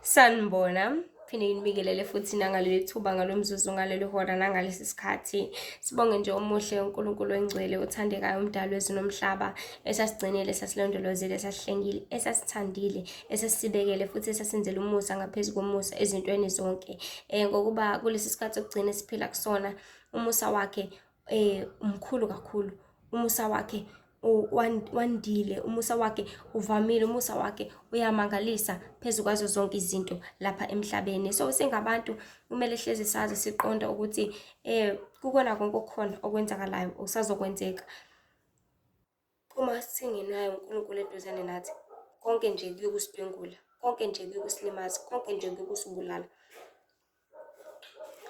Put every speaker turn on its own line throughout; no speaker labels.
Sanibona, phinde nginibikelele futhi nangaleli thuba ngalomzuzu ngaleli hora nangalesi sikhathi. Sibonge nje umuhle uNkulunkulu engcwele othandekayo umdali wezulu nomhlaba esasigcinile esasilondolozile esasihlengile esasithandile esasibekele futhi esasenzele umusa ngaphezulu komusa ezintweni zonke. Ngokuba kulesi sikhathi sokugcina siphila kusona umusa wakhe umkhulu kakhulu. Umusa wakhe wandile, umusa wakhe uvamile, umusa wakhe uyamangalisa phezu kwazo zonke izinto lapha emhlabeni. So singabantu kumele hlezi sazi siqonda ukuthi kukona konke okukhona okwenzakalayo okusazokwenzeka. Uma singenayo uNkulunkulu eduzane nathi, konke nje kuyokusidwengula, konke nje kuyokusilimaza, konke nje kuyokusibulala.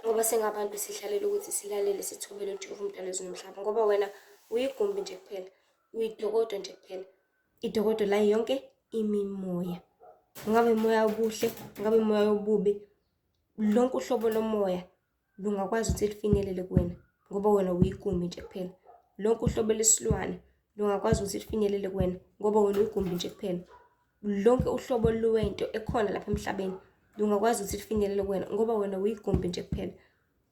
Ngoba singabantu sihlalela ukuthi silalele sithobele uJehova umdali wezulu nomhlaba, ngoba wena uyigumbi nje kuphela, uyidokodo nje kuphela. Idokodo la yonke imimoya, ngabe umoya obuhle, ngabe umoya obubi, lonke uhlobo lomoya lungakwazi ukuthi lifinyelele kuwena ngoba wena uyigumbi nje kuphela. Lonke uhlobo lesilwane lungakwazi ukuthi lifinyelele kuwena ngoba wena uyigumbi nje kuphela. Lonke uhlobo lwento ekhona lapha emhlabeni lungakwazi ukuthi lifinyelele kuwena ngoba wena uyigumbi nje kuphela.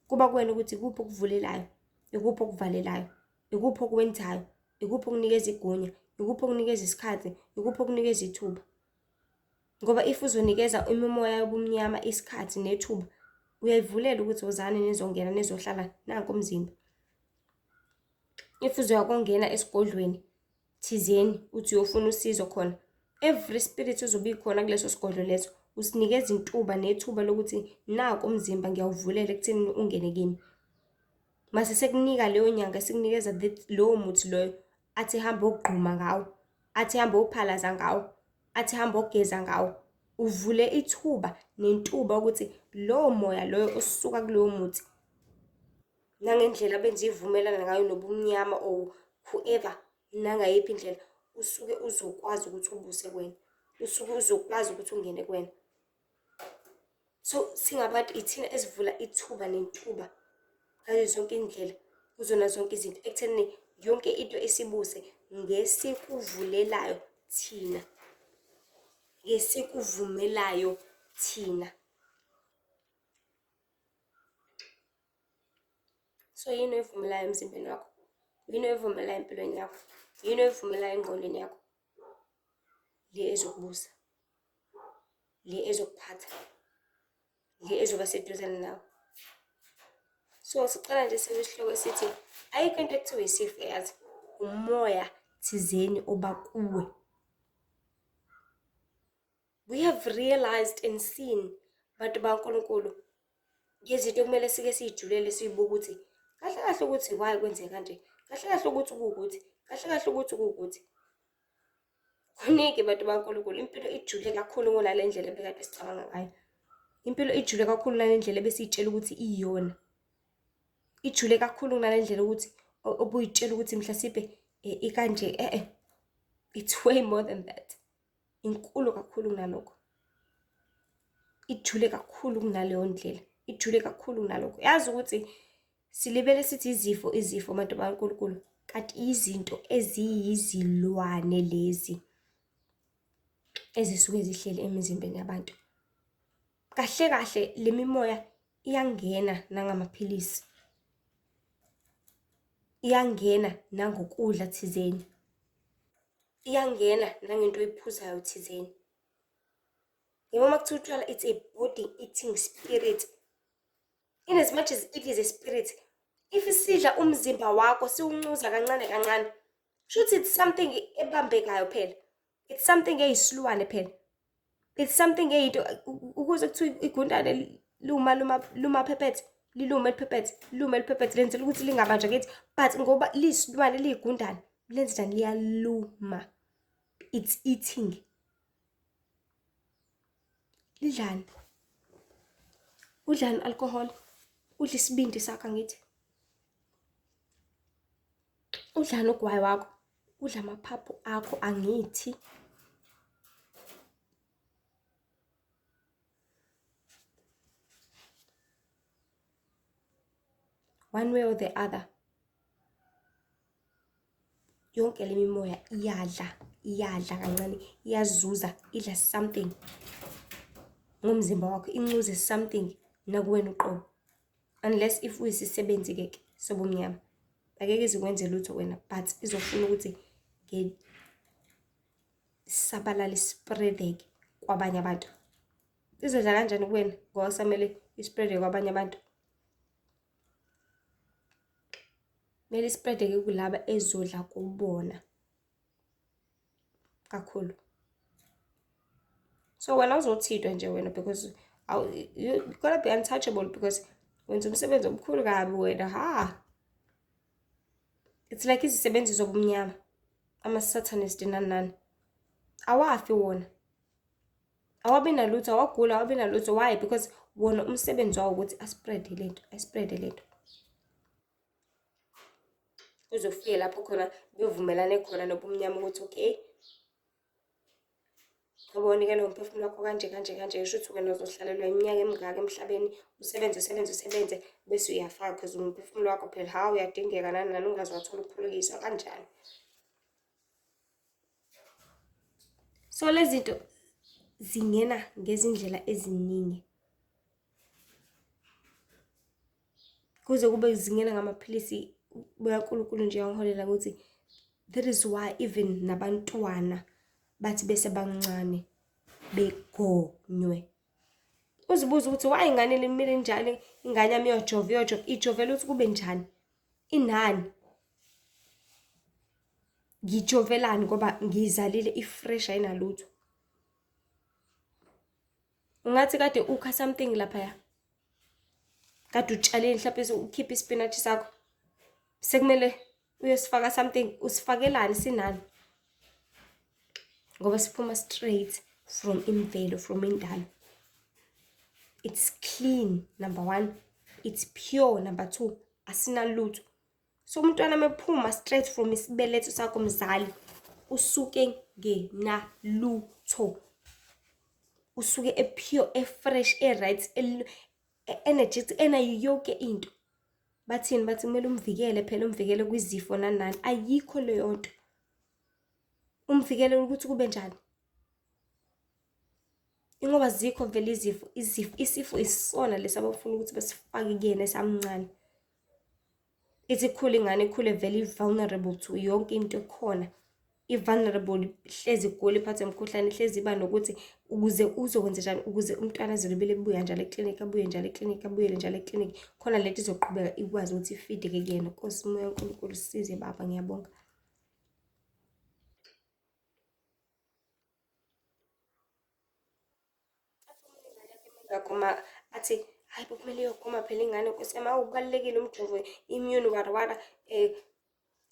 Kuba kuwena ukuthi ikuphi okuvulelayo, ikuphi okuvalelayo, ikuphi okwenzayo, ikuphi okunikeza igunya, ikuphi okunikeza isikhathi, ikuphi okunikeza ithuba. Ngoba if uzonikeza imimoya yobumnyama isikhathi nethuba, uyayivulela ukuthi wozane nezongena nezohlala nanku umzimba. If uzoyakongena esigodlweni thizeni uthi uyofuna usizo khona, every spirit uzobe ikhona kuleso sigodlo leso usinikeza intuba nethuba lokuthi naku umzimba ngiyawuvulela ekutheni ungene kimi. Mase sekunika leyo nyanga sikunikeza lowo muthi loyo athi hamba ukugquma ngawo, athi hamba uphalaza ngawo, athi hamba ugeza ngawo. Uvule ithuba nentuba ukuthi lowo moya loyo osuka kulowo muthi nangendlela benze ivumelana ngayo nobumnyama or whoever nangayiphi indlela usuke uzokwazi ukuthi ubuse kuwena, usuke uzokwazi ukuthi ungene kuwena. So singabantu ithina esivula ithuba nentuba ngazo zonke indlela kuzona zonke izinto ekutheni yonke into esibuse ngesikuvulelayo thina, ngesikuvumelayo thina. So yini oyivumelayo emzimbeni wakho, yini oyivumelayo empilweni yakho, yini oyivumelayo engqondweni yakho, le ezokubusa, le ezokuphatha, le ezoba seduzane nawe. So sicela nje isihloko esithi ayikho into ekuthiwa isifo, yazi umoya thizeni oba kuwe. We have realized and seen bantu baNkulunkulu ngezinto kumele sike siyijulele siyibuka ukuthi kahle kahle ukuthi why kwenzeka kanje, kahle kahle ukuthi kuwukuthi, kahle kahle ukuthi kuwukuthi. Kuningi bantu baNkulunkulu, impilo ijule kakhulu kunale ndlela ebekade sicabanga ngayo. Impilo ijule kakhulu nale ndlela ebesiyitshela ukuthi iyona. Ijule kakhulu kunale ndlela ukuthi obuyitshela ukuthi mhlawumbe ikanje. It's way more than that. Inkulu kakhulu kunalokho. Ijule kakhulu kunaleyo ndlela. Ijule kakhulu kunalokho. Yazi ukuthi silibele sithi izifo bantu baNkulunkulu, kanti izinto eziyizilwane lezi ezisuke zihleli emizimbeni yabantu. Kahle kahle le mimoya iyangena nangamaphilisi, iyangena nangokudla thizeni, iyangena nangento oyiphuzayo thizeni. Noma kuthiwa utshwala it's a body eating spirit. In as much as it is a spirit, if isidla umzimba wakho siwuncuza kancane kancane, shuthi it's something ebambekayo phela, it's something eyisilwane phela, it's something eyinto ukuze kuthiwa igundane luma phephethe, lilume liphephethe lenzela ukuthi lingabanjwa kithi, but ngoba liyisilwane liyigundane lenza njani liyaluma. It's eating. Lidlani? Udlani alcohol? Udla isibindi sakho ngithi? Udlani ugwayi wakho? Udla amaphaphu akho angithi? One way or the other, yonke le mimoya iyadla kancane, iyazuza, idla something. ngomzimba wakho. Incuze something nakuwena uqobo. Unless if uyisisebenzi ke sobumnyama. Akeke izikwenze lutho wena, but izofuna ukuthi sabalala spreadeke kwabanye abantu. Izodla kanjani kuwena ngoba samele ispreade kwabanye abantu? Mele ispreadeke kulaba ezodla kubona kakhulu. So wena uzothintwa nje wena because you gotta be untouchable because wenza umsebenzi omkhulu kabi wena. Ha, it's like izisebenzi zobumnyama, ama-satanist nani. Awafi wona, awabi nalutho, awagula, awabi nalutho. Why? Because wona umsebenzi wawo ukuthi aspreade lento. Uzofike lapho khona bevumelane khona nobumnyama ukuthi okay, ngabona lo mphefumulo wakho kanje esho ukuthi wena uzohlalelwa iminyaka emingaka emhlabeni, usebenze bese uyafaka because umphefumulo wakho phela uyadingeka nani ungaze wathola ukuphulukiswa kanjani. So lezi zinto zingena ngezindlela eziningi, kuze kube zingena ngamaphilisi bakaNkulunkulu nje yangiholela ukuthi that is why even nabantwana bathi bese bancane begonywe. Uzibuza ukuthi why ingane limile njalo, ingane yami iyojova, ijovela ukuthi kube njani? Inani? Ngijovelani ngoba ngizalile ifresh ayinalutho? Ungathi kade ukha something lapha, kade utshalile mhlawumbe ukhipha ispinach sakho, sekumele uyosifaka something, usifakelani sinani? Ngoba siphuma straight from imvelo, from indalo. It's clean, number 1. It's pure, number 2. Asinalutho. So umntwana mephuma straight from isibeletho sakho mzali, usuke ngenalutho. Usuke pure, fresh, right, energetic, enayo yonke into. Bathini? Bathi kumele umvikele phela, umvikele kwizifo nani. Ayikho leyo nto. Umvikele ukuthi kube njani? Ingoba zikho vele isifo isona lesabafuna ukuthi basifake kuyena esamncane. Ithi ikhule ingane, ikhule vele vulnerable to yonke into ekhona. I-vulnerable, hlezi igula, iphathe umkhuhlane, hlezi iba nokuthi ukuze uzokwenza njani, ukuze umntwana azolibele ebuya njalo eklinikhi, abuye njalo eklinikhi, abuyele njalo eklinikhi. Khona lento izoqhubeka ikwazi ukuthi ifeedeke kuyena. Nkosi umoya kaNkulunkulu size baba, ngiyabonga. Ngakho athi hayi kumele iyogoma phela ingane, Nkosi yami, awubalulekile umjovo, immune wara.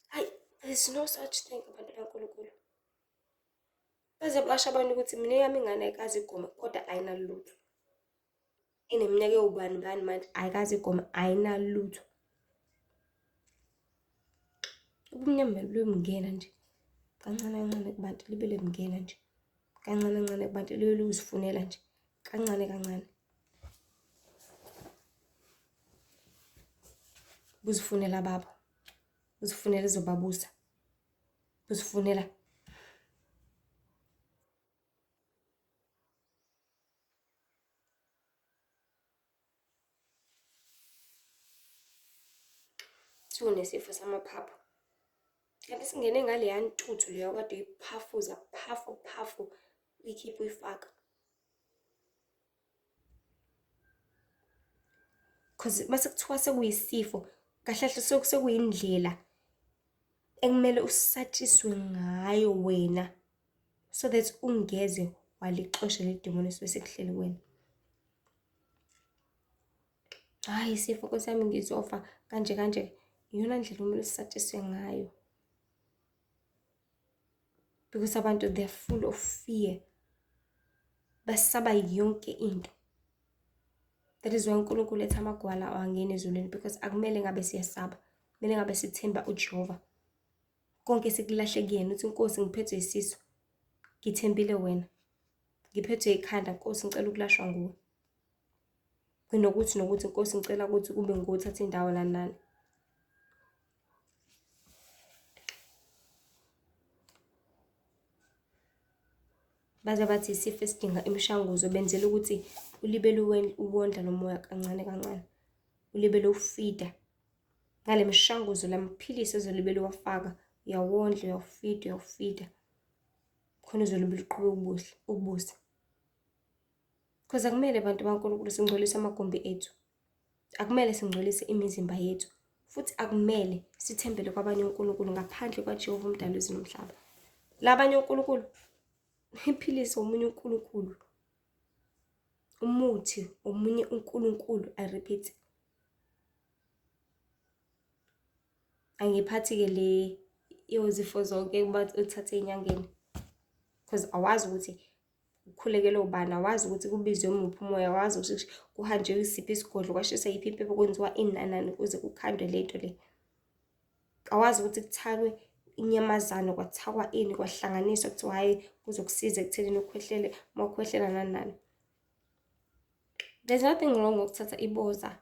Hayi, there's no such thing abantu kaNkulunkulu. Baze basho abantu ukuthi mina yami ingane ayikazi igoma kodwa ayinalutho. Ineminyaka ewubani manje ayikazi igoma, ayinalutho. Ubumnyama luyomngena nje kancane kubantu, libe lemngena nje kancane kubantu, libe uzifunela nje kancane. Buzifunela baba, uzifunela ezobabusa, uzifunela unesifo samaphaphu. Kanti singene ngaleya ntuthu leyo kade uyiphafuza, phafu uyikhipha uyifaka. Cause mase kuthiwa sekuyisifo, kahle sekuyindlela ekumele usatshiswe ngayo wena, so that ungeze walixosha le demon bese kuhleli wena. Hayi isifo Nkosi yami ngizofa kanje. Iyona ndlela kumele usatshiswe ngayo. Because abantu they're full of fear. Basaba yonke into. That is why uNkulunkulu ethi amagwala awangeni ezulwini, because akumele ngabe siyasaba. Kumele ngabe sithemba uJehova. Konke sikulahle kuyena, uthi Nkosi ngiphethwe isisu, ngithembile wena. Ngiphethwe ikhanda, Nkosi ngicela ukulashwa nguwe. Kunokuthi Nkosi ngicela ukuthi kube nguwe uthatha indawo nani. baze bathi isifo esidinga imishanguzo benzela ukuthi ulibele uwondla nomoya kancane kancane. Ulibele ufida. Ngale mishanguzo lamaphilisi ezolibele wafaka, uyawondla, uyawufida. Khona uzolibele uqhube ubusa. Because akumele bantu baNkulunkulu singcolise amagumbi ethu. Akumele singcolise imizimba yethu. Futhi akumele sithembele kwabanye uNkulunkulu ngaphandle kwaJehova umdali wezulu nomhlaba. Labanye uNkulunkulu iphilisi omunye uNkulunkulu. Umuthi omunye uNkulunkulu, I repeat. Angiphathi ke le izifo zonke kuba uthathe enyangeni. Because awazi ukuthi ukhulekele ubani, awazi ukuthi kubizwe umuphi umoya, awazi ukuthi kuhanjwe isiphi isigodlo, kwashisa yiphi impepho, kwenziwa inanani ukuze kukhandwe lento le. Awazi ukuthi kuthakwe inyamazana, kwathakwa ini, kwahlanganiswa kuthiwa hayi kuzokusiza ekutheleni ukhwehlele, mawukhwehlela nani. There's nothing wrong ngokuthatha iboza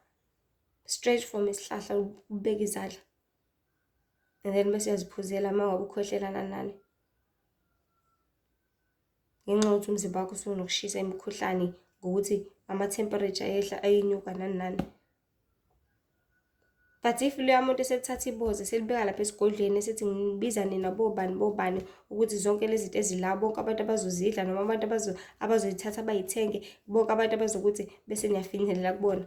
straight from isihlahla ubeke izandla. And then bese uyaziphuzela mangabe ukhwehlela nani. Ngenxa yokuthi umzimba wakho usunokushisa imikhuhlane ngokuthi ama-temperature yehla ayenyuka nani. But if leyo muntu esethatha iboza selibeka lapha esigodlweni esithi ngibiza nina bobani ukuthi zonke lezi zinto ezila bonke abantu abazozidla noma abantu abazoyithatha bayithenge, bonke abantu abazokuthi bese niyafinyelela kubona.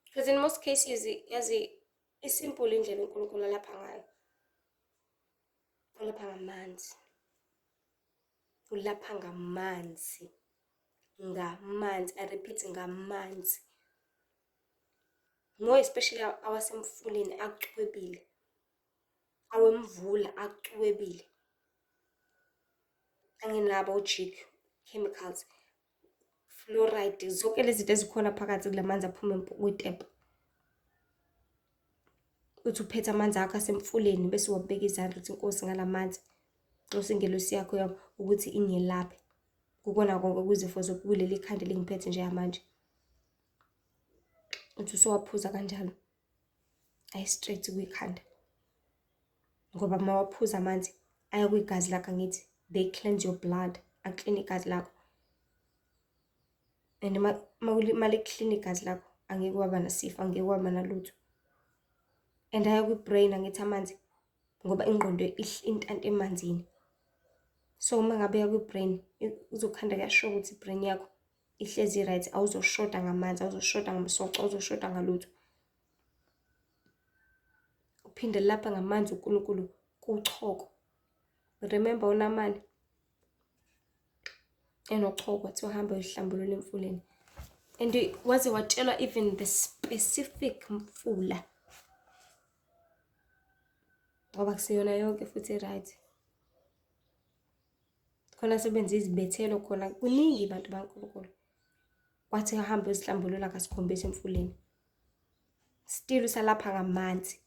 Because in most cases yazi isimple indlela uNkulunkulu alapha ngayo. Ulapha ngamanzi. Ulapha ngamanzi. Ngamanzi, I repeat, ngamanzi. More especially awasemfuleni acwebile. Awemvula acwebile. Anginabo ojik chemicals, fluoride, zonke lezi zinto ezikhona phakathi kulamanzi aphuma kwitap. Uthi uphethe amanzi akho asemfuleni bese wabeka izandla uthi Nkosi ngalamanzi. Nkosi ingelosi yakho ukuthi ingelaphe. Ukubona konke kuzifo zokuleli ikhanda lengiphethe nje manje. Uthi usowaphuza kanjalo. Ayi straight kwikhanda. Ngoba mawaphuza amanzi aya kwigazi lakho ngithi they cleanse your blood, aclean igazi lakho. And mali clean igazi lakho angeke waba nasifo, angeke waba nalutho. And aya kwi-brain angithi amanzi ngoba ingqondo intanta emanzini. So uma ngabe ya kwi-brain uzokhanda kuyasho ukuthi i-brain yakho ihlezi right, awuzoshoda ngamanzi, awuzoshoda ngomsoco, awuzoshoda ngalutho. Uphinde lapha ngamanzi uNkulunkulu kuchoko. Remember uNamani enochoko kuthiwa hamba uyihlambulula emfuleni. And waze watshelwa even the specific mfula. Ngoba kusiyona yonke futhi right. Khona sebenza izibethelo khona kuningi abantu baNkulunkulu. Wathi hamba uzihlambulula kasikhombisa emfuleni. Still usalapha ngamanzi.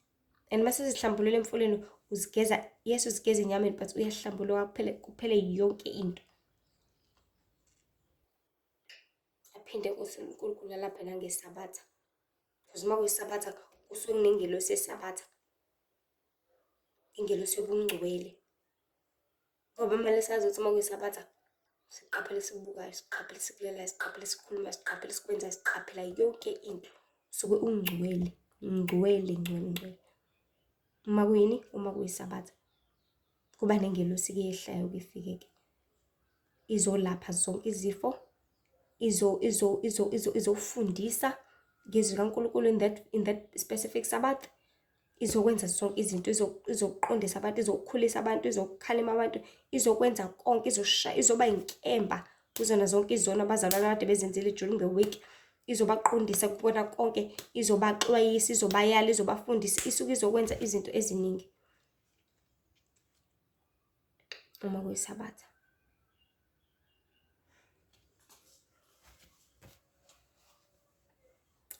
And mase sihlambulula emfuleni uzigeza, yes uzigeza inyameni but uyahlambulula kuphele yonke into. Aphinde kuthi uNkulunkulu lapha nangesabatha. Because uma kuyisabatha kusuke kunengelosi esabatha. Ingelosi yobungcwele. Ngoba manje sazi ukuthi uma kuyisabatha siqaphele sibukayo, siqaphele sikulelayo, siqaphele sikhuluma, siqaphele sikwenza, siqaphela yonke into. Suke ungcwele, ngcwele. Uma kuyini? Uma kuyisabatha. Kuba nengelosi ke ehlayo kufike. Izolapha zonke izifo. Izofundisa ngezwi kaNkulunkulu in that specific Sabbath. Izokwenza zonke izinto, izokuqondisa abantu, izokukhulisa abantu, izokukhalima abantu, izokwenza konke, izoba inkemba kuzona zonke izona abazalwana kade bezenzile during the week. Izobaqondisa kubona konke, izobaxwayisa, izobayala, izobafundisa, isuke izokwenza izinto eziningi. Uma kuyisabatha.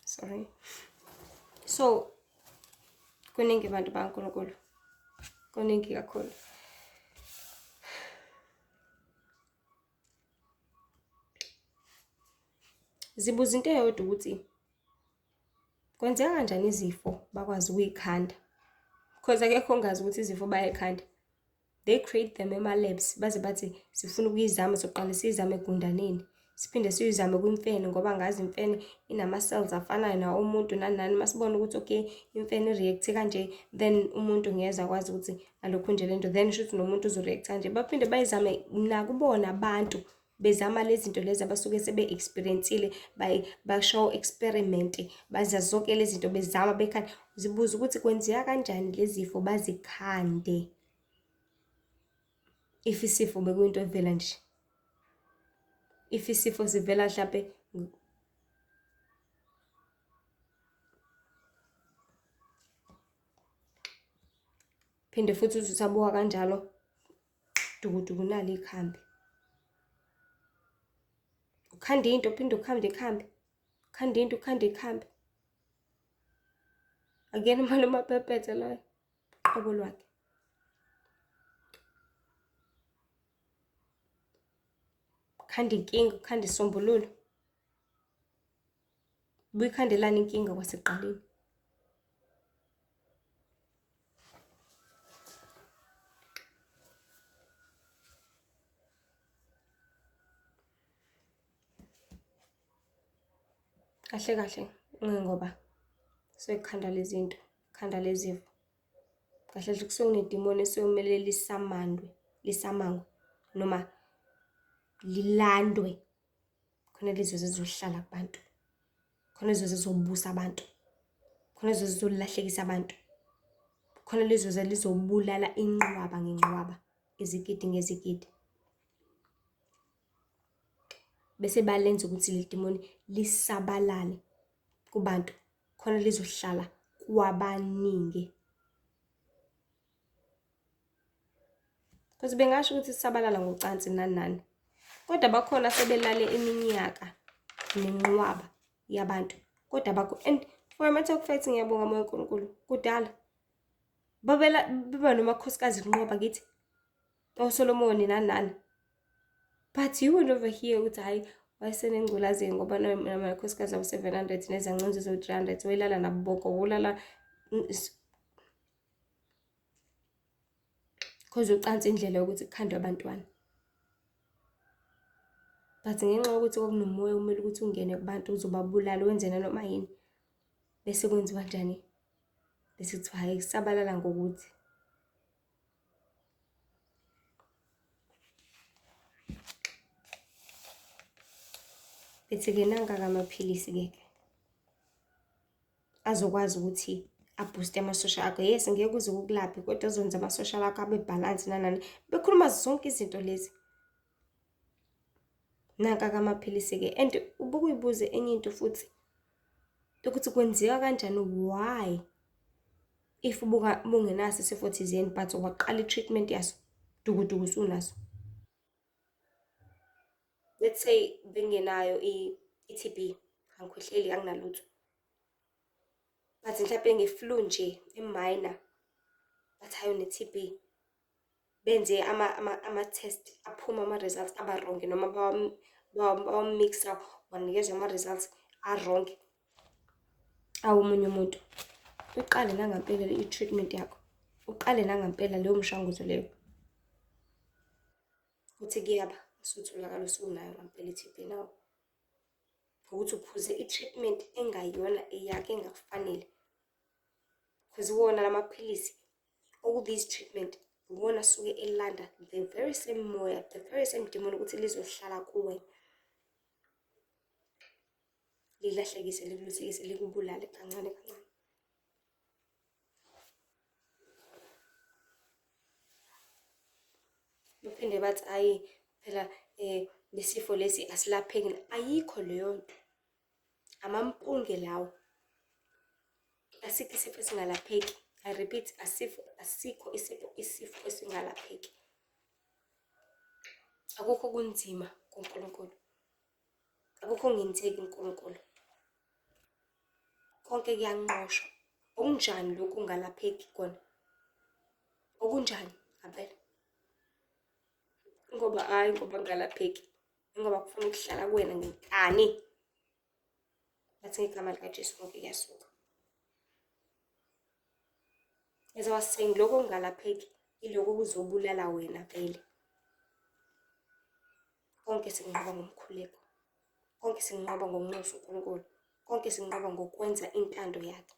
Sorry. So kuningi abantu baNkulunkulu. Kuningi kakhulu. Zibuza into eyodwa ukuthi kwenzeka kanjani izifo bakwazi ukuyikhanda. Because akekho ongazi ukuthi izifo bayakhanda. They create them ema-labs baze bathi sifuna ukuyizama soqala siyizame egundaneni. Siphinde siyizame kwimfene ngoba ngazi imfene inama-cells afanayo nawo umuntu nani masibona ukuthi okay imfene ireact kanje then umuntu ngeza kwazi ukuthi alokhu nje lento then shuthi nomuntu uzoreact kanje. Baphinde bayizame nakubona abantu bezama lezi zinto lezi abasuke sebe-experience-ile bashow experiment baza zonke lezi zinto bezama bekhanda. Zibuza ukuthi kwenzeka kanjani lezi zifo bazikhande. If isifo bekuyinto evela nje. If isifo sivela mhlambe phinde futhi usabuka kanjalo dukuduku nali ikhambi. Ukhanda into phinde ukhanda ikhambi. Ukhanda into ukhanda ikhambi. Again manje mapephethe la qobo lwakhe. Khanda inkinga, khanda isombululo. Buyikhandelana inkinga kwaseqaleni. Kahle kahle ngoba sekhanda lezi zinto, khanda lezi zifo. Kahle kahle kusekunedemon esiyomele lisamangwe noma lilandwe. Khona lezo zizohlala kubantu. Khona lezo zizobusa abantu. Khona lezo zizolahlekisa abantu. Khona lezo zizobulala inqwaba ngenqwaba, izigidi ngezigidi. Bese balenza ukuthi le demon lisabalale kubantu. Khona lizohlala kwabaningi. Because bengasho ukuthi sisabalala ngocansi nani. Kodwa bakhona sebelale iminyaka nenqwaba yabantu. Kodwa bakho and for a matter of fact ngiyabonga moya uNkulunkulu. Kudala beba nomakhosikazi inqwaba kithi. OSolomon nani. But you would over here ukuthi hayi wayesenengculazi ngoba namakhosikazi awu 700 nezancinci zo 300 welala naboko ulala cause ucansi indlela yokuthi kukhandwe abantwana. But ngenxa yokuthi kwakunomoya umele ukuthi ungene kubantu uzobabulala wenze noma yini. Bese kwenziwa kanjani? Bese kuthiwa hayi kusabalala ngokuthi bethi-ke nanga kamaphilisi ke azokwazi ukuthi aboost amasosha akho. Yes ngeke kuze kukulaphe kodwa azonza amasosha akho abe balance nani. Bekhuluma zonke izinto lezi. Nanga kamaphilisi ke and ubukuyibuze enye into futhi ukuthi kwenzeka kanjani, why if bungenaso isifo thizeni but waqala i-treatment yaso dukuduku usunaso. Let's say bengenayo i-TB angikhohleli anginalutho. But mhlawumbe ngeflu nje eminor but hayo ne-TB. Benze ama-test aphuma ama-results aba wrong noma bawamixa wanikeza ama-results a-wrong. Awumunye umuntu. Uqale nangampela i-treatment yakho. Uqale nangampela leyo mshanguzo leyo. Uthi kuyaba usutholakala usunayo ngampela i-TB nawo. Ukuthi uphuze i-treatment engayona eyakhe engakufanele. Because wona lamaphilisi these treatment wona suke elanda the very same moya, the very same demon ukuthi lizohlala kuwe. Lilahlekise likuluthekise likubulale kancane kancane. Baphinde bathi hayi phela lesifo lesi asilapheki. Ayikho leyo nto. Amampunge lawo. Asikho isifo esingalapheki. I repeat, asikho isifo esingalapheki. Akukho kunzima kuNkulunkulu. Akukho ngenzeki uNkulunkulu. Konke kuyanqoshwa. Okunjani lokhu ungalapheki kona? Okunjani ngempela? Ngoba ngalapheki. Ngoba kufuna ukuhlala kuwena ngenkani. Bathi ngegama likaJesu konke kuyasuka. As I was saying, lokho okungalapheki ilokho kuzobulala wena vele. Konke sikunqoba ngomkhuleko. Konke sikunqoba ngokunxusa uNkulunkulu. Konke sikunqoba ngokwenza intando yakhe.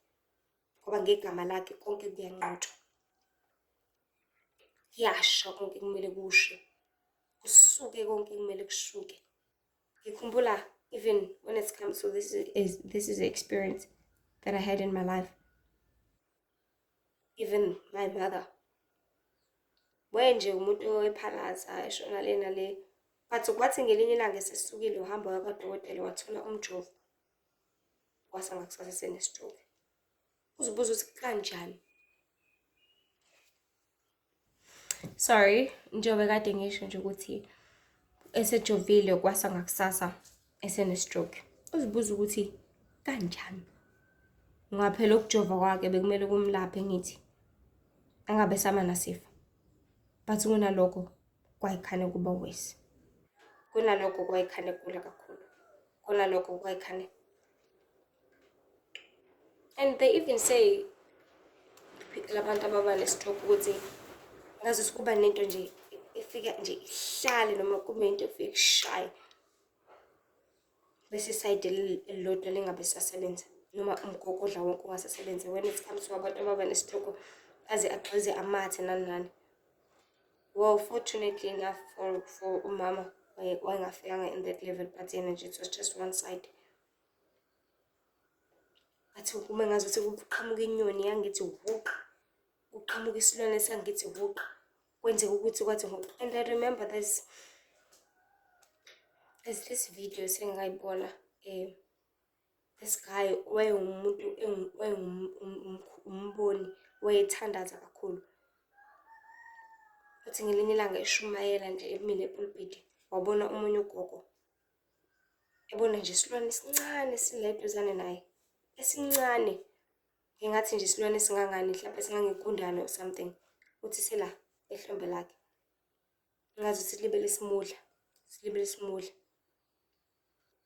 Ngoba ngegama lakhe konke kuyanqotshwa. Kuyasha konke kumele kushe. Kusuke konke kumele kushuke. Ngikhumbula even when it comes to this is the experience that I had in my life. Even my mother. Nje umuntu owephalaza eshona lena le. But kwathi ngelinye ilanga sesisukile uhamba wakwadokotela wathola umjovo. Wasanga kusasa sene-stroke. Uzibuza ukuthi kanjani? Sorry, njengoba kade ngisho nje ukuthi esejovile kwasanga kusasa esene-stroke. Uzibuza ukuthi kanjani? Ngaphela ukujova kwakhe bekumele kumlaphe ngithi angabe sama nasifo. But kunalokho kwayikhane kuba worse. Kunalokho kwayikhane kula kakhulu. Kunalokho kwayikhane. And they even say labantu ababa ne-stroke ukuthi ngaze kuba nento nje ifika nje ihlale noma kube into efika ishaye. Bese side elilodwa lingabe sasebenza noma umgogodla wonke ungasasebenzi. When it comes to abantu ababa ne-stroke aze aqhize amathe nani nani. Well, fortunately enough for umama wayengafikanga in that level, but it was just one side. Athi uma ngazuthi kuqhamuka inyoni yangithi wuqa. Uqhamuka isilwane sangithi wuqa. Kwenzeka ukuthi kwathi ngoba. And I remember there's this video sengayibona this guy wayeumuntu umboni wayethandaza kakhulu. Uthi ngelinye ilanga eshumayela nje emile epulpit wabona umunye ugogo. Ebona nje isilwane esincane sileduzane naye. Esincane. Ngingathi nje isilwane singangani mhlawumbe singangekundane or something. Uthi sela ehlombe lakhe. Ngazi ukuthi libele simudla. Silibele simudla.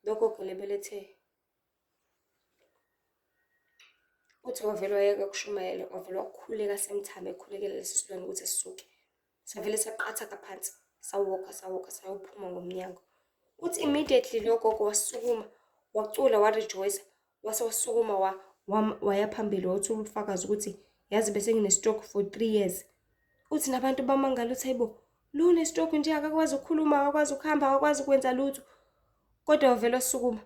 Lokho kulebelethe. Uthi wavela wayeka kushumayela, wavela wakhuleka semthame ekhulekela lesi silwane ukuthi sisuke. Savele saqatha kaphansi, sawoka sayophuma ngomnyango. Uthi immediately lokho wasukuma, wacula warejoice, wasukuma waya phambili wathula ubufakazi ukuthi yazi bese ngine-stroke for 3 years. Uthi nabantu bamangala uthi hayibo, lo ne-stroke nje akakwazi ukukhuluma, akakwazi ukuhamba, akakwazi ukwenza lutho. Kodwa wavela wasukuma.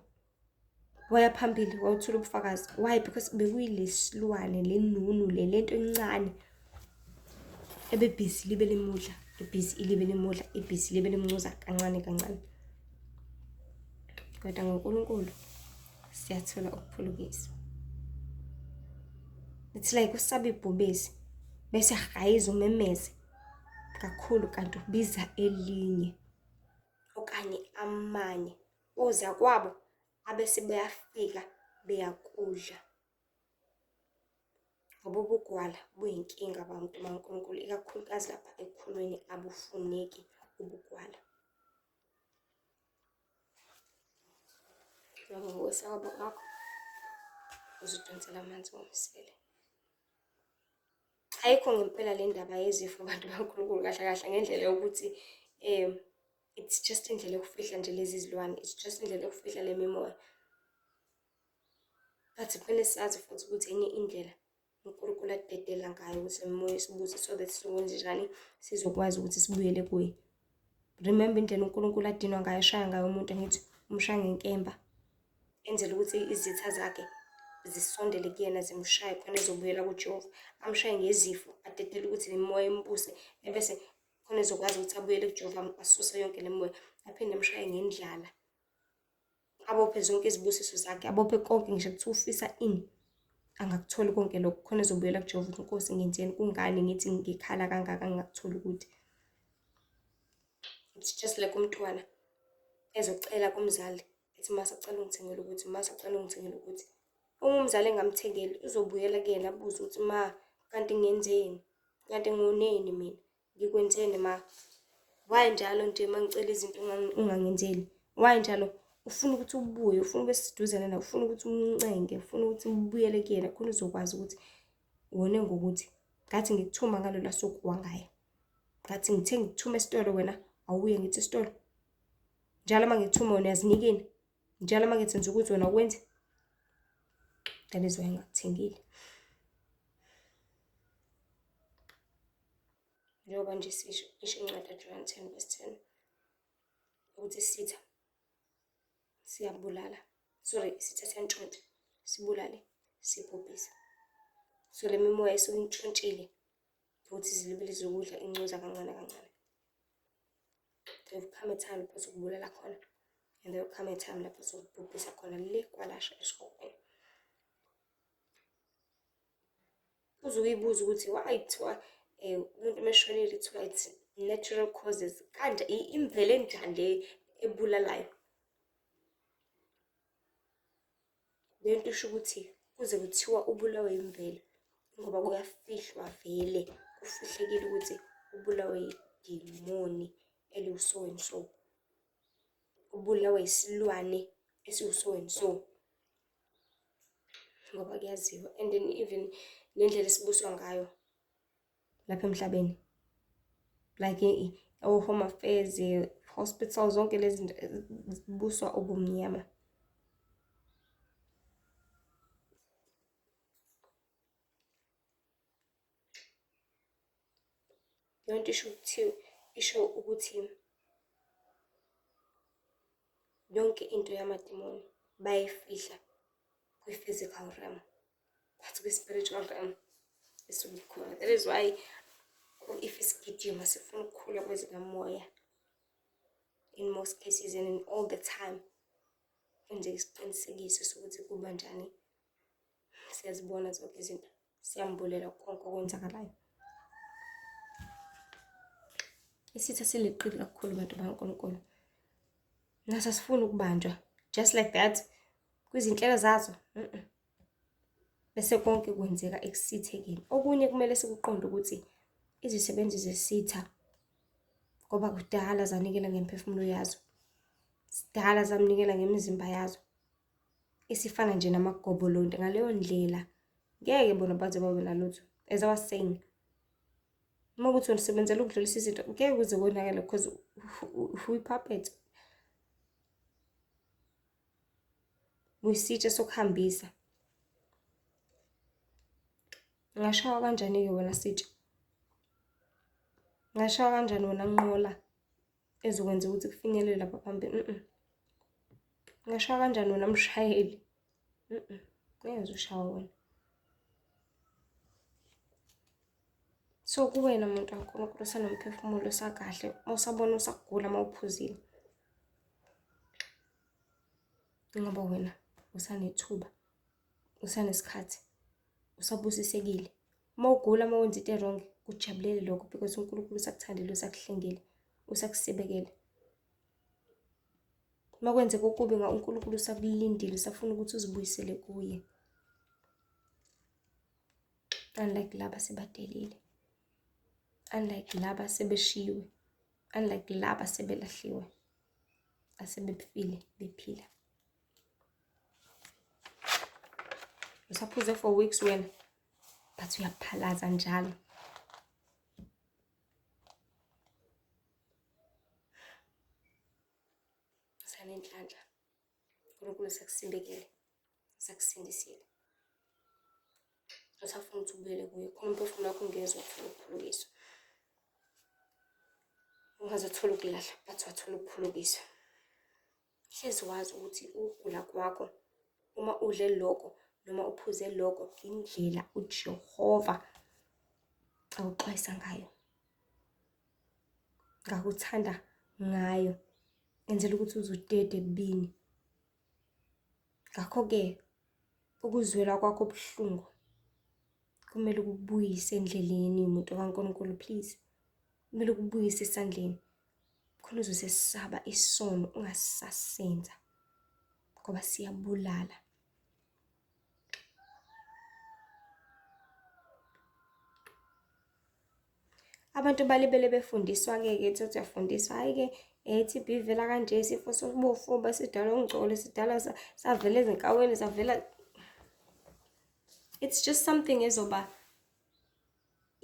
Waya phambili wathula ubufakazi. Why? Because bekuyilesilwane lenunu lento encane. Ebebhizi libele imudla, ibhizi ilibele imudla, ibhizi libele imncuza kancane kancane. Kodwa ngoNkulunkulu siyathola ukuphulukisa. It's like usabe ibhubesi bese hayiza umemeze kakhulu kanti ubiza elinye okanye amanye oza kwabo abese bayafika beyakudla. Ngoba ubugwala buyinkinga abantu baNkulunkulu ikakhulukazi lapha ekukhulweni abufuneki ubugwala. Ngokwesaba kwakho uzidonsela amanzi ngomsele. Ayikho ngempela le ndaba yezifo abantu baNkulunkulu kahle ngendlela yokuthi it's just indlela yokufihla nje lezi zilwane. It's just indlela yokufihla le mimoya. But kumele sazi futhi ukuthi enye indlela uNkulunkulu adedela ngayo ukuthi umoya sibuze so that sizokwenza njani sizokwazi ukuthi sibuyele kuye. Remember indlela uNkulunkulu adinwa ngayo shaya ngayo umuntu ngithi umshaya ngenkemba. Enzela ukuthi izitha zakhe zisondele kuyena zimshaye khona ezobuyela kuJehova. Amshaye ngezifo adedela ukuthi le moya imbuse ebese khona ezokwazi ukuthi abuyele kuJehova asuse yonke le moya. Aphinde amshaye ngendlala. Abophe zonke izibusiso zakhe, abophe konke ngisho kuthi ufisa ini. Angakutholi konke lokho khona ezobuyela kuJehova ukuthi Nkosi ngenzeni kungani ngithi ngikhala kangaka ngingakutholi ukuthi. It's just like umntwana ezocela kumzali ethi masacela ungithengele ukuthi, masacela ungithengele ukuthi. Uma umzali engamthengeli uzobuyela kuyena abuze ukuthi ma kanti ngenzeni? Kanti ngoneni mina? Ngikwenzeni ma? Why njalo nje mangicela izinto ungangenzeli? Why njalo? Ufuna ukuthi ubuye, ufuna ube siduzane nawe, ufuna ukuthi umncenge, ufuna ukuthi ubuyele kuyena khona uzokwazi ukuthi wone ngokuthi ngathi ngikuthuma ngalo la suku wangaye. Ngathi ngithe ngikuthuma esitolo wena awuye ngithi esitolo. Njalo uma ngikuthuma wena uyazinikini. Njalo uma ngithi ukuthi wena ukwenze. That is why ngikuthengile. Njengoba nje sisho incwadi John 10:10 ukuthi sitha siyabulala. Sorry, sitha siyantshontsha. Sibulale, sibhubhise. So le mimoya esintshontshelile ukuthi zilibele zokudla incuza kancane kancane. There will come a time lapho sokubulala khona. And there will come a time lapho sokubhubhisa khona le kwalasha esiqoqweni. Uzuyibuza ukuthi why kuthiwa umuntu meshonile kuthiwa it's natural causes. Kanje imvelo enjani le ebulalayo? Lento isho ukuthi kuze kuthiwa ubulawe imvelo ngoba kuyafihlwa vele kufihlekile ukuthi ubulawe idemoni eliwuso and so. Ubulawe isilwane esiwuso and so. Ngoba kuyaziwa and then even nendlela esibuswa ngayo lapha emhlabeni, like home affairs, hospitals, zonke lezi zinto zibuswa ubumnyama. Yonke isho ukuthi yonke into yamademoni bayifihla kwi-physical realm, but kwi-spiritual realm esibukhona. That is why if isigijima sifuna ukukhula kwezikamoya in most cases and in all the time, enze isiqinisekiso sokuthi kuba njani, siyazibona zonke izinto, siyambulela konke okwenzakalayo. Isitha sileqile kakhulu bantu bakaNkulunkulu. Nasasifuna ukubanjwa just like that kwizinhlelo zazo. Bese konke kwenzeka ekusithekeni. Okunye kumele sikuqonde ukuthi izisebenzi zesitha ngoba kudala zanikela ngemphefumulo yazo. Sidala zamnikela ngemizimba yazo. Isifana nje namagobolondo ngaleyo ndlela. Ngeke bona baze babe nalutho. As I was saying, uma kuthi unisebenzela ukudlulisa izinto ngeke kuze konakele because we puppet. Uyisitshe sokuhambisa. Ngashawa kanjani ke wena sitshe? Ngashawa kanjani wena nqola ezokwenza ukuthi kufinyelele lapha phambili? Ngashawa kanjani wena mshayeli? Ngeke ushawa wena. So kuwena umuntu kaNkulunkulu sanomphefumulo sakahle, usabona usagula mawuphuzile. Ngoba wena usanethuba, usanesikhathi, usabusisekile. Mawugula mawenza into wrong, kujabulele lokho because uNkulunkulu usakuthandile, usakuhlengile, usakusibekele. Makwenze kokubi uNkulunkulu usakulindile, usafuna ukuthi uzibuyisele kuye. Unlike laba sebadelile. Unlike laba sebeshiwe. Unlike laba sebelahliwe. Asebefile bephila. Usaphuze for weeks wena, but uyaphalaza njalo. Usanenhlanhla. uNkulunkulu sakusimbekele, sakusindisile. Usafuna ukuthi ubuyele kuye, khona umphefumulo wakho ungezwa ufuna ukuphulukiswa. Ungazothola ukulahla, but wathola ukuphulukiswa. Hlezi wazi ukuthi ukugula kwakho, uma udle lokho, noma uphuze lokho, indlela uJehova awuxwayisa ngayo. Ngakuthanda ngayo. Enzela ukuthi uzudede kubini. Ngakho-ke, ukuzwela kwakho obuhlungu kumele ukubuyise endleleni umuntu kaNkulunkulu, please. Kumele ukubuyise esandleni. Khona uzosesaba isono ungasasenza. Ngoba siyabulala. Abantu balibele befundiswa-ke ethi uyafundiswa, hayi-ke TB ivela kanje, isifo sokubofuba sidala ungcolo, sidala savela ezinkaweni, savela. It's just something ezoba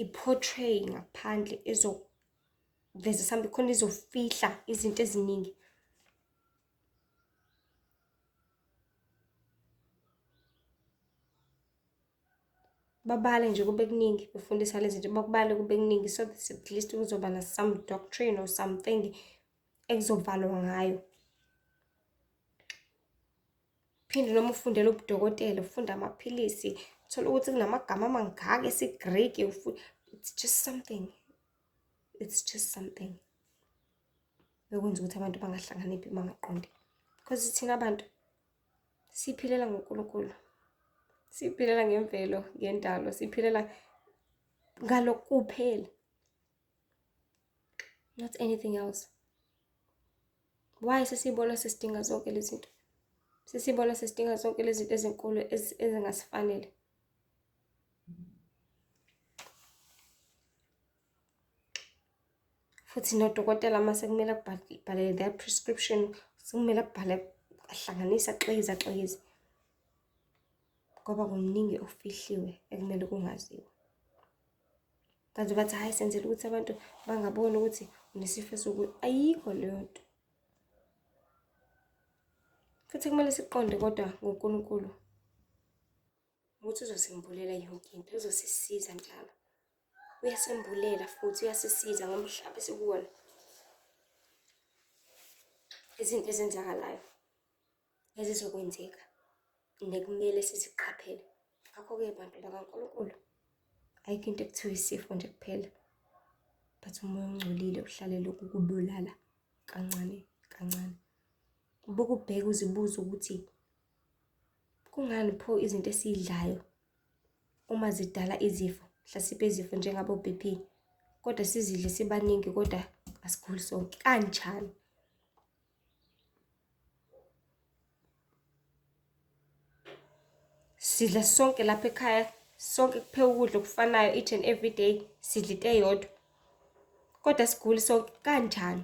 i-portray ngaphandle ezoveza something khona izofihla izinto eziningi. Babale nje kube kuningi befundisa lezi zinto, bakubale kube kuningi so that at least kuzoba na some doctrine or something ekuzovalwa ngayo. Phinde noma ufundela ubudokotela, ufunda amaphilisi, uthola ukuthi kunamagama amangaka esiGreek, it's just something. It's just something. Bekwenza ukuthi abantu bangahlakaniphi bangaqondi. Because thina abantu siphilela ngoNkulunkulu. Siphilela ngemvelo, ngendalo, siphilela ngalokhu kuphela. Not anything else. Why sesibona sesidinga zonke lezi zinto? Sesibona sesidinga zonke lezi zinto ezinkulu ezingasifanele. Futhi nodokotela mase kumele akubhalele their prescription, sekumele akubhale ahlanganisa xeyiza. Ngoba kuningi ofihliwe ekumele kungaziwa. Kanti bathi hayi senzele ukuthi abantu bangaboni ukuthi unesifo sokuthi ayikho leyo nto. Futhi kumele siqonde kodwa ngoNkulunkulu ukuthi uzosimbulela yonke into, uzosisiza njalo. Uyasembulela futhi uyasisiza ngomhlaba esikuwona. Izinto ezenzakalayo ezizokwenzeka nekumele siziqaphele. Ngakho-ke bantu bakaNkulunkulu, ayikho into ekuthiwa isifo nje kuphela, but umoya ongcolile uhlalele ukukubulala kancane. Ubuke ubheke uzibuze ukuthi kungani pho izinto esiyidlayo uma zidala izifo, mhlasimpe izifo njengabo BP, kodwa sizidle sibaningi kodwa asiguli sonke. Kanjani? Sidla sonke lapha ekhaya, sonke kupheka ukudla okufanayo each and every day, sidla into eyodwa kodwa siguli sonke. Kanjani?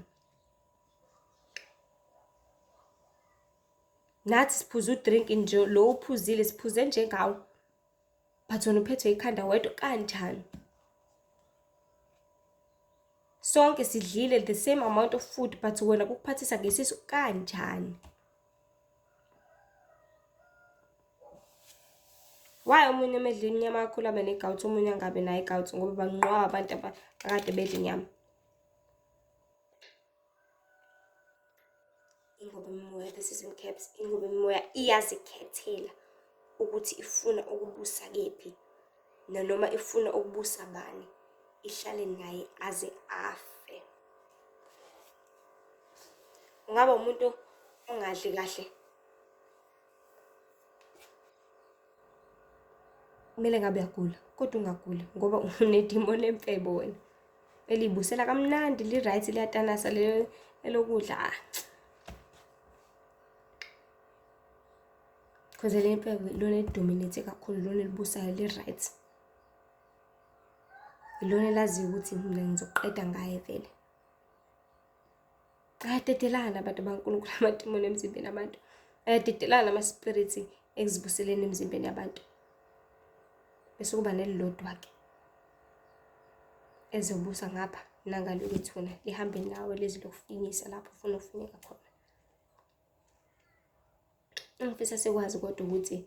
Nathi siphuza udrink nje lo uphuzile, siphuze njengawo, but wena uphethwe ikhanda wedwa. Kanjani? Sonke sidlile the same amount of food but wena kukuphathisa ngesisu. Kanjani? Why omunye medla inyama kakhulu abe ne-gout, omunye angabe nayo i-gout? Ngoba banqwaba abantu abakade bedla inyama. Ingoba imimoya, this is in caps, ingoba imimoya iyazikhethela ukuthi ifuna ukubusa kephi, noma ifuna ukubusa bani, ihlale naye aze afe. Ungaba umuntu ongadli kahle, kumele ngabe uyagula, kodwa ungaguli ngoba unedemon emfebo wena. Elibusela kamnandi, li-right, liyatanasa elokudla. Because le mfebo ilona elidominate kakhulu, ilona elibusayo, li-right. Ilona elaziyo ukuthi mina ngizoqeda ngaye vele. Ayadedelana abantu baNkulunkulu, amademon emzimbeni yabantu. Ayadedelana ama-spirits ekuzibuseleni emzimbeni yabantu. Bese kuba nelilodwa-ke ezobusa ngapha nangalo lethuna, lihambe nawe lezi lokufinyisa lapho ufuna ukufinyeka khona. Ngifisa sikwazi kodwa ukuthi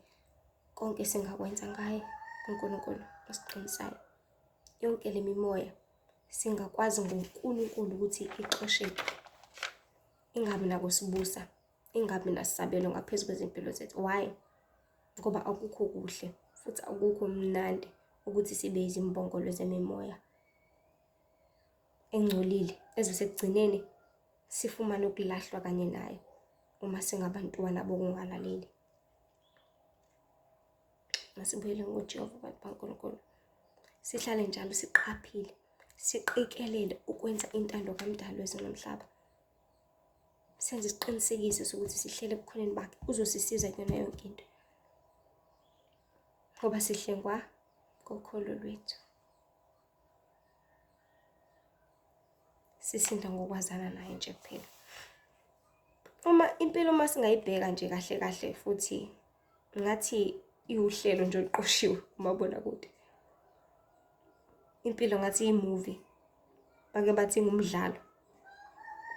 konke singakwenza ngaye uNkulunkulu osiqinisayo. Yonke le mimoya singakwazi ngoNkulunkulu ukuthi ixosheke, ingabi nakusibusa, ingabi nasabelo ngaphezu kwezimpilo zethu. Why? Ngoba akukho kuhle futhi akukho mnandi ukuthi sibe izimbongolo zemimoya engcolile ezosekugcineni sifumane ukulahlwa kanye nayo uma singabantwana bokungalaleli. Masibuyele ngoJehova bantu baNkulunkulu, sihlale njalo siqaphile, siqikelele ukwenza intando kaMdali wezwe nomhlaba. Senze isiqinisekiso sokuthi sihlele ebukhoneni bakhe, uzosisiza kuyona yonke into. Ngoba sihlengwa kokholo lwethu, sisinda ngokwazana naye nje kuphela. Uma impilo masingayibheka nje kahle futhi ngathi iwuhlelo nje oluqoshiwe umabona kude. impilo ngathi imovie bake bathi ngumdlalo.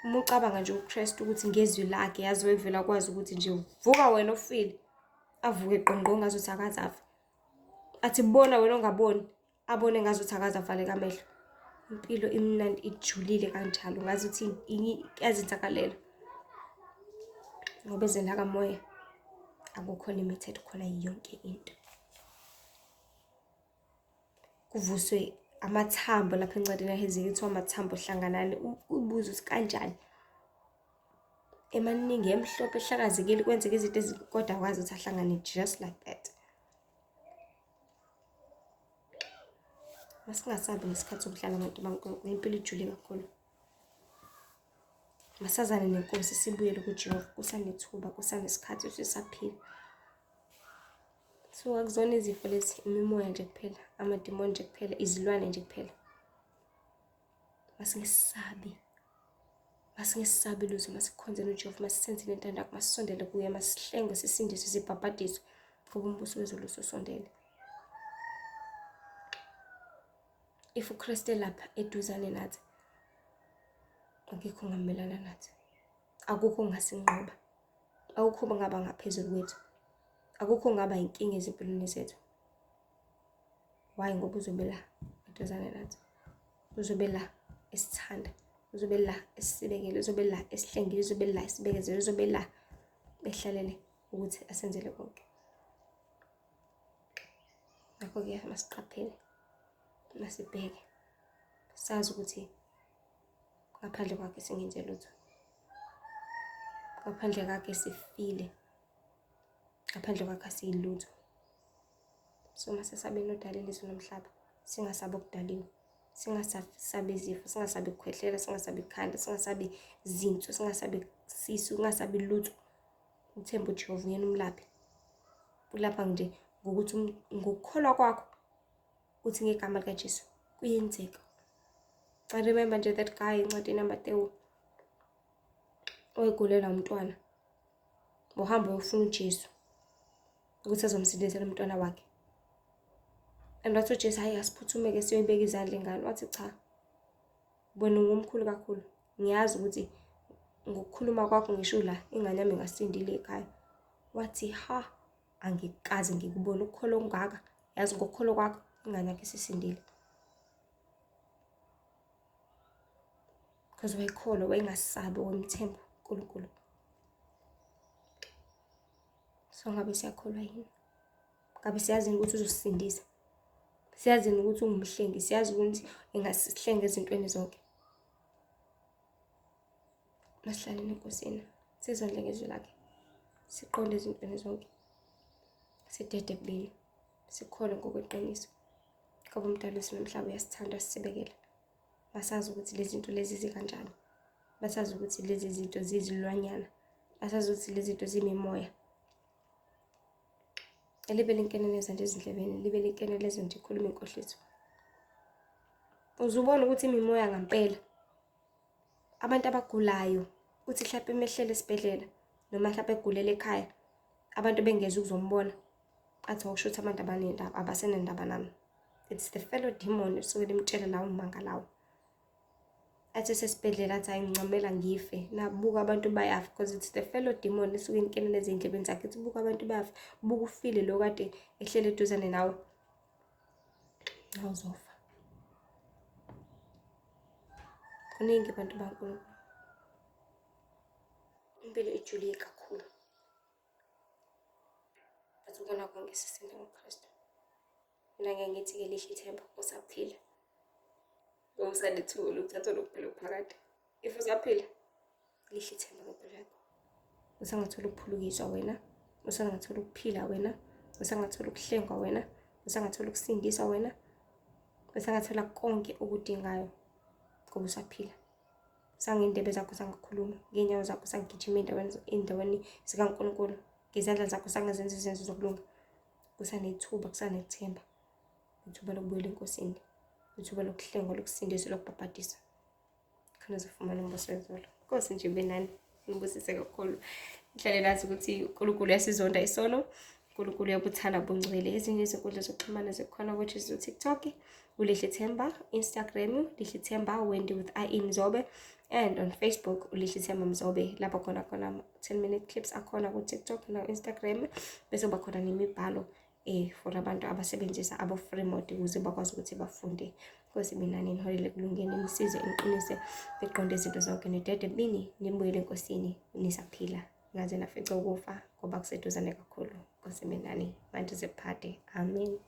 Uma ucabanga nje uChrist ukuthi ngezwi lakhe yazi wevela kwazi ukuthi nje vuka wena ofile avuke qonqo ngazuthi akazafa. Athi bona wena ongaboni abone ngazuthi akazavaleka amehlo. Impilo imnandi ijulile kanjalo ngazuthi yazithakalela. Ngoba ezweni lakamoya akukho limited khona yonke into. Kuvuswe amathambo lapha encwadini yaHezekiya kuthiwa amathambo hlanganani. Ubuza ukuthi kanjani? Emaningi emhlophe ehlakazekile kwenzeka izinto ezikodwa akwazi ukuthi ahlangane just like that. Masingasabi ngesikhathi sokudlala abantu baNkulunkulu, impilo ijule kakhulu. Masazane nenkosi sibuyele kuJehova kusanethuba kusanesikhathi sisaphila. So akuzona izifo lezi imimoya nje kuphela, amademoni nje kuphela, izilwane nje kuphela. Masingesabi lutho masikhonze noJehova masisenze intando yakhe masisondele kuye masihlengwe sisindiswe sibhabhadiswe ngoba umbuso wezulu usondele. If uChrist lapha eduzane nathi akekho ngamelana nathi. Akukho ngasinqoba. Akukho ngaba ngaphezulu kwethu. Akukho ngaba inkinga ezimpilweni zethu. Why? Ngoba uzobe la eduzane nathi. Uzobe la esithanda. Uzobe la esibekele. Uzobe la esihlengile. Uzobe la esibekezele. Uzobe la behlalele ukuthi asenzele konke. Ngakho-ke masiqaphele. Masibheke. Sazi ukuthi ngaphandle kwakhe singenze lutho. Ngaphandle kwakhe sifile. Ngaphandle kwakhe asiyilutho. So masesabe nodala ilizwe nomhlaba. Singasabi ukudaliwe. Singasabi izifo, singasabi ukukhwehlela, singasabi ikhanda, singasabi zinso, singasabi sisu, singasabi lutho. Uthemba uJehova uyena umlaphi. Ulapha nje ngokuthi ngokukholwa kwakho uthi ngegama likaJesu kuyenzeka. I remember nje that guy incwadi number 3 oyegulela umntwana. Uhamba uyofuna uJesu ukuthi azomsindisela umntwana wakhe. And wathi uJesu hayi asiphuthume-ke siyoyibeka izandla ingane. Wathi cha. Wena ungumkhulu kakhulu. Ngiyazi ukuthi ngokukhuluma kwakho ngisho la ingane yami ngasindile ekhaya. Wathi ha angikaze ngikubona ukukholo ongaka. Yazi ngokukholo kwakho ingane yakhe sisindile. Because wayikholwa wayingasabi wemthemba uNkulunkulu. So ngabe siyakholwa yini? Ngabe siyazi ukuthi uzosindisa. Siyazi ukuthi ungumhlengi, siyazi ukuthi engasihlenga ezintweni zonke. Masihlale nenkosini, sizondle ngezwi lakhe. Siqonde ezintweni zonke. Sidede kubili. Sikhole ngokweqiniso. Ngoba umdali wethu nomhlaba uyasithanda sisibekele. Basazi ukuthi lezi zinto lezi zikanjani. Basazi ukuthi lezi zinto zizilwanyana. Basazi ukuthi lezi zinto zimimoya. Libe lenkeneleza nje ezindlebeni, libe lenkeneleza nje ikhuluma inkohliso. Uzubona ukuthi imimoya ngempela. Abantu abagulayo, uthi mhlawumbe emehlele esibhedlela noma mhlawumbe egulele ekhaya, abantu bengeza ukuzombona. Athi awushuthi abantu abanendaba, abasenendaba nami. It's the fellow demon usuke limtshela lawo umanga lawo. Athi sesibhedlela athi ayincamela ngife. Nabuka abantu bayafa because it's the fellow demon usuke inkeneleza endlebeni zakhe. Ithi buka abantu bayafa, buka ufile lo kade ehlele eduzane nawe. Awuzofa. Kuningi abantu baNkulunkulu. Impilo ijulile kakhulu. Bathi ubona konke sisinde ngoKristu. Mina ngeke ngithi-ke lihle ithemba usaphila. Usanethuba lokuthatha lokuphila phakathi. If usaphila, lihle ithemba ngempilo yakho. Usangathola ukuphulukiswa wena, usangathola ukuphila wena, usangathola ukuhlengwa wena, usangathola ukusindiswa wena, usangathola konke okudingayo ngoba usaphila. Sangendebe zakho sangakhuluma, ngenyawo zakho sangigijima endaweni zikaNkulunkulu, ngezandla zakho sangazenza izenzo zokulunga. Kusanethuba, kusanethemba. Ithuba lokubuyela enkosini. Ithuba lokuhlengwa, lokusindiswa, lokubhabhadiswa. Khona uzofumana umbuso wezulu. Nkosi nje benani, ngibusise kakhulu. Ngihlale nazi ukuthi uNkulunkulu uyasizonda isono. uNkulunkulu uyabuthanda bungcwele. Ezinye izinkundla zokuxhumana zikhona, which is uTikTok, uLihle Themba, Instagram, Lihle Themba Wendy with I Mzobe, and on Facebook, uLihle Themba Mzobe. Lapho khona 10-minute clips akhona ku-TikTok na Instagram, bese kuba khona nemibhalo for abantu abasebenzisa abo-free mode ukuze bakwazi ukuthi bafunde. Nkosi mina niholele kulungeni, nisize niqinise niqonde izinto zonke, nidede bini nibuyele enkosini nisaphila, ngaze nafica ukufa ngoba kuseduzane kakhulu. Nkosi mina manje ziphathe. Amen.